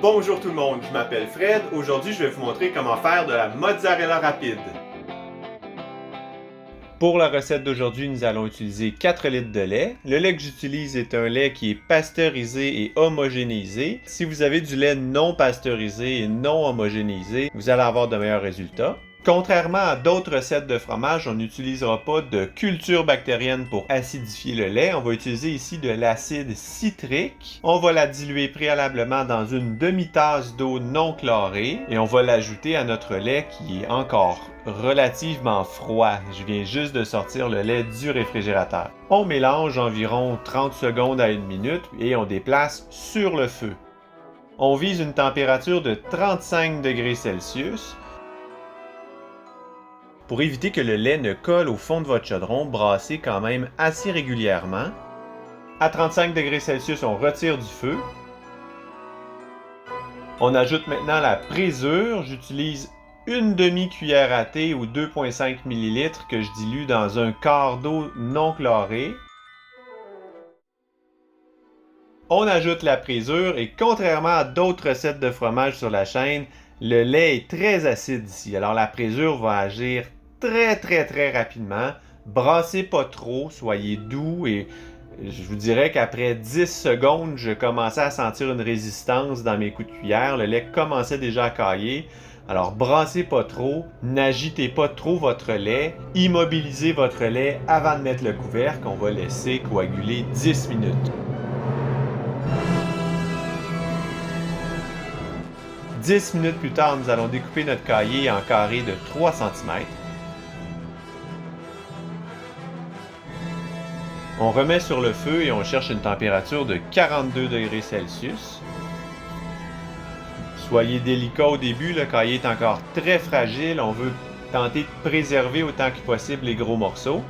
Bonjour tout le monde, je m'appelle Fred. Aujourd'hui, je vais vous montrer comment faire de la mozzarella rapide. Pour la recette d'aujourd'hui, nous allons utiliser 4 litres de lait. Le lait que j'utilise est un lait qui est pasteurisé et homogénéisé. Si vous avez du lait non pasteurisé et non homogénéisé, vous allez avoir de meilleurs résultats. Contrairement à d'autres recettes de fromage, on n'utilisera pas de culture bactérienne pour acidifier le lait. On va utiliser ici de l'acide citrique. On va la diluer préalablement dans une demi-tasse d'eau non chlorée et on va l'ajouter à notre lait qui est encore relativement froid. Je viens juste de sortir le lait du réfrigérateur. On mélange environ 30 secondes à 1 minute et on déplace sur le feu. On vise une température de 35 degrés Celsius. Pour éviter que le lait ne colle au fond de votre chaudron, brassez quand même assez régulièrement. À 35 degrés Celsius, on retire du feu. On ajoute maintenant la présure. J'utilise une demi-cuillère à thé ou 2,5 ml que je dilue dans un quart d'eau non chlorée. On ajoute la présure et contrairement à d'autres recettes de fromage sur la chaîne, le lait est très acide ici. Alors la présure va agir très rapidement. Brassez pas trop, soyez doux et je vous dirais qu'après 10 secondes, je commençais à sentir une résistance dans mes coups de cuillère. Le lait commençait déjà à cailler. Alors brassez pas trop, n'agitez pas trop votre lait, immobilisez votre lait avant de mettre le couvercle. On va laisser coaguler 10 minutes. 10 minutes plus tard, nous allons découper notre caillé en carrés de 3 cm. On remet sur le feu et on cherche une température de 42 degrés Celsius. Soyez délicat au début, le caillé est encore très fragile. On veut tenter de préserver autant que possible les gros morceaux.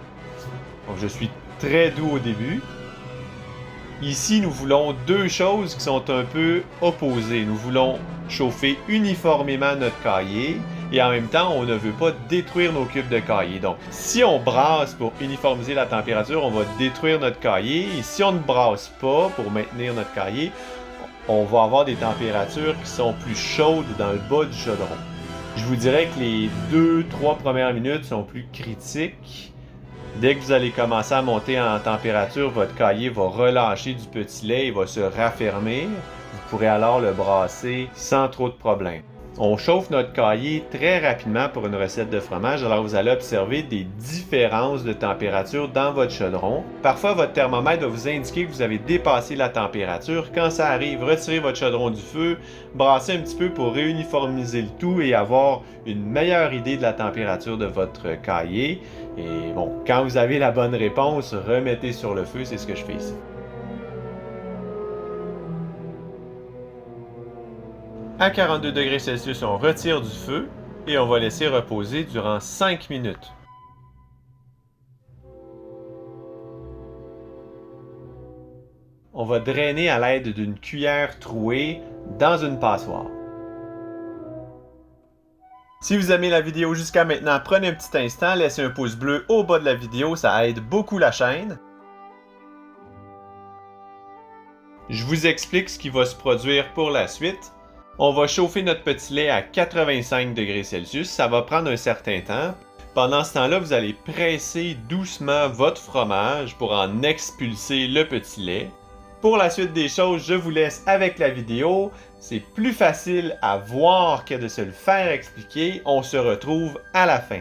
Donc je suis très doux au début. Ici, nous voulons deux choses qui sont un peu opposées. Nous voulons chauffer uniformément notre caillé et en même temps, on ne veut pas détruire nos cubes de caillé. Donc, si on brasse pour uniformiser la température, on va détruire notre caillé. Et si on ne brasse pas pour maintenir notre caillé, on va avoir des températures qui sont plus chaudes dans le bas du chaudron. Je vous dirais que les 2-3 premières minutes sont plus critiques. Dès que vous allez commencer à monter en température, votre caillé va relâcher du petit lait et va se raffermir. Vous pourrez alors le brasser sans trop de problèmes. On chauffe notre caillé très rapidement pour une recette de fromage, alors vous allez observer des différences de température dans votre chaudron. Parfois, votre thermomètre va vous indiquer que vous avez dépassé la température. Quand ça arrive, retirez votre chaudron du feu, brassez un petit peu pour réuniformiser le tout et avoir une meilleure idée de la température de votre caillé. Et bon, quand vous avez la bonne réponse, remettez sur le feu, c'est ce que je fais ici. À 42 degrés Celsius, on retire du feu et on va laisser reposer durant 5 minutes. On va drainer à l'aide d'une cuillère trouée dans une passoire. Si vous aimez la vidéo jusqu'à maintenant, prenez un petit instant, laissez un pouce bleu au bas de la vidéo, ça aide beaucoup la chaîne. Je vous explique ce qui va se produire pour la suite. On va chauffer notre petit lait à 85 degrés Celsius. Ça va prendre un certain temps. Pendant ce temps-là, vous allez presser doucement votre fromage pour en expulser le petit lait. Pour la suite des choses, je vous laisse avec la vidéo. C'est plus facile à voir que de se le faire expliquer. On se retrouve à la fin.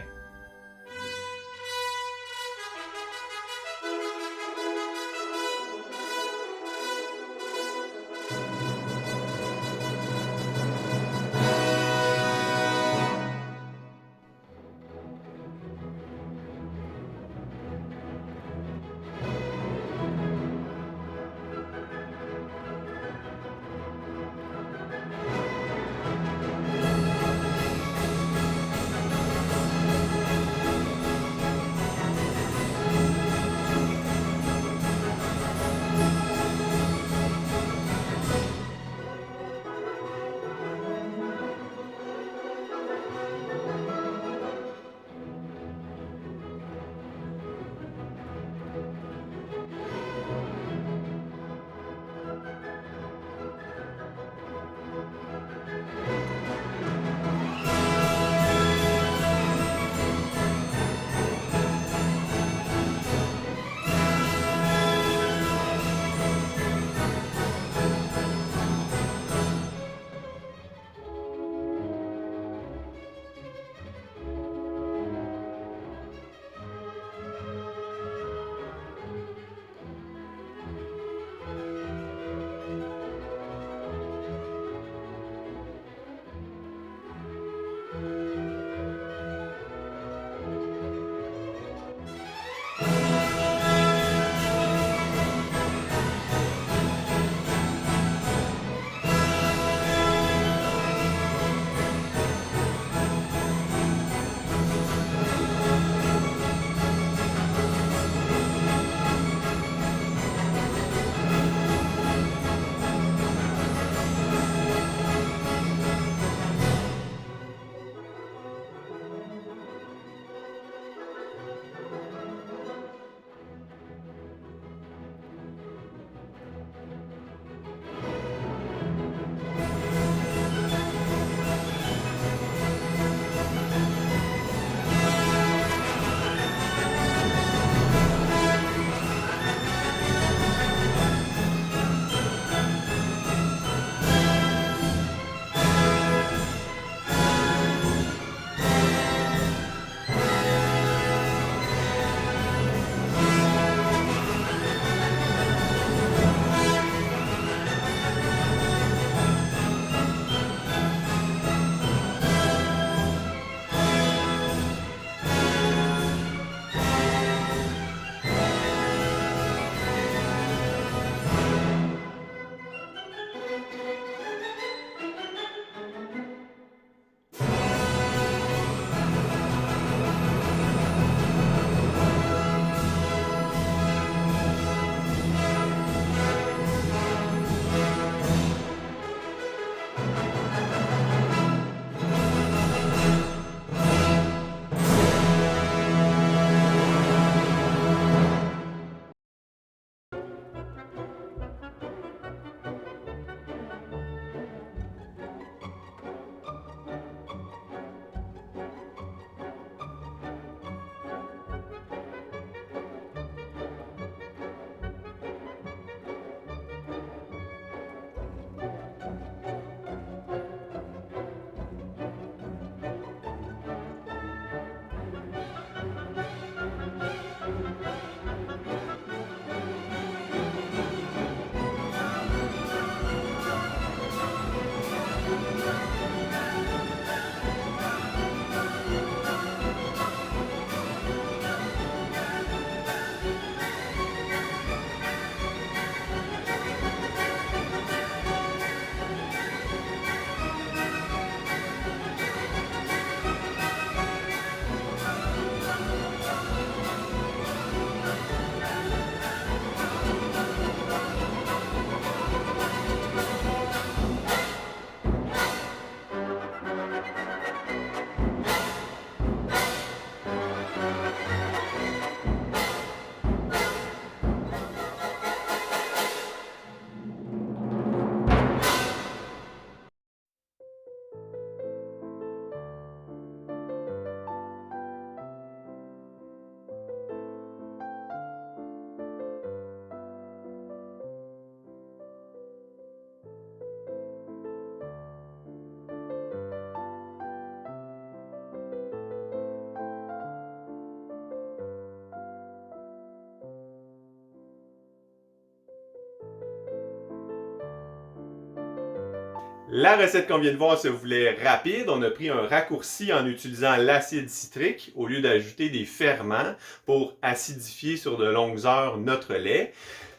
La recette qu'on vient de voir se voulait rapide. On a pris un raccourci en utilisant l'acide citrique au lieu d'ajouter des ferments pour acidifier sur de longues heures notre lait.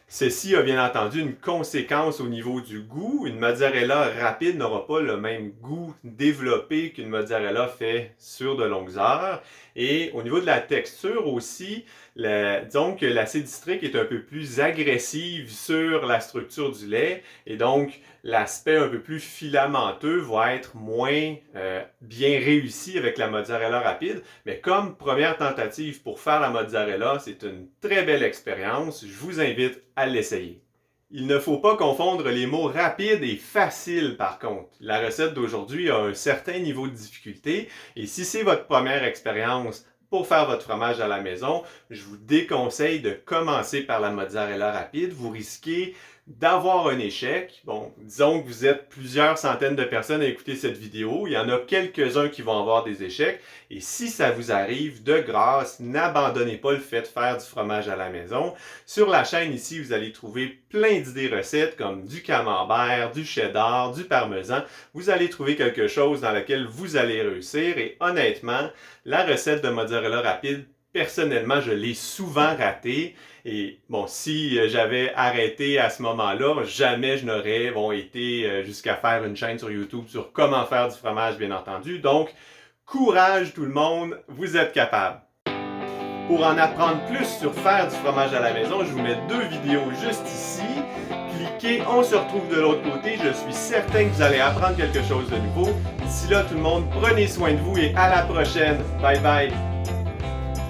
Ceci a bien entendu une conséquence au niveau du goût. Une mozzarella rapide n'aura pas le même goût développé qu'une mozzarella faite sur de longues heures. Et au niveau de la texture aussi, disons que l'acide citrique est un peu plus agressif sur la structure du lait et donc l'aspect un peu plus filamenteux va être moins bien réussi avec la mozzarella rapide. Mais comme première tentative pour faire la mozzarella, c'est une très belle expérience. Je vous invite à l'essayer. Il ne faut pas confondre les mots rapide et facile par contre. La recette d'aujourd'hui a un certain niveau de difficulté et si c'est votre première expérience pour faire votre fromage à la maison, je vous déconseille de commencer par la mozzarella rapide. Vous risquez d'avoir un échec. Bon, disons que vous êtes plusieurs centaines de personnes à écouter cette vidéo. Il y en a quelques-uns qui vont avoir des échecs. Et si ça vous arrive, de grâce, n'abandonnez pas le fait de faire du fromage à la maison. Sur la chaîne ici, vous allez trouver plein d'idées recettes comme du camembert, du cheddar, du parmesan. Vous allez trouver quelque chose dans lequel vous allez réussir. Et honnêtement, la recette de mozzarella rapide, personnellement, je l'ai souvent ratée. Et bon, si j'avais arrêté à ce moment-là, jamais je n'aurais été jusqu'à faire une chaîne sur YouTube sur comment faire du fromage, bien entendu. Donc, courage tout le monde, vous êtes capable. Pour en apprendre plus sur faire du fromage à la maison, je vous mets 2 vidéos juste ici. Cliquez, on se retrouve de l'autre côté. Je suis certain que vous allez apprendre quelque chose de nouveau. D'ici là, tout le monde, prenez soin de vous et à la prochaine. Bye bye!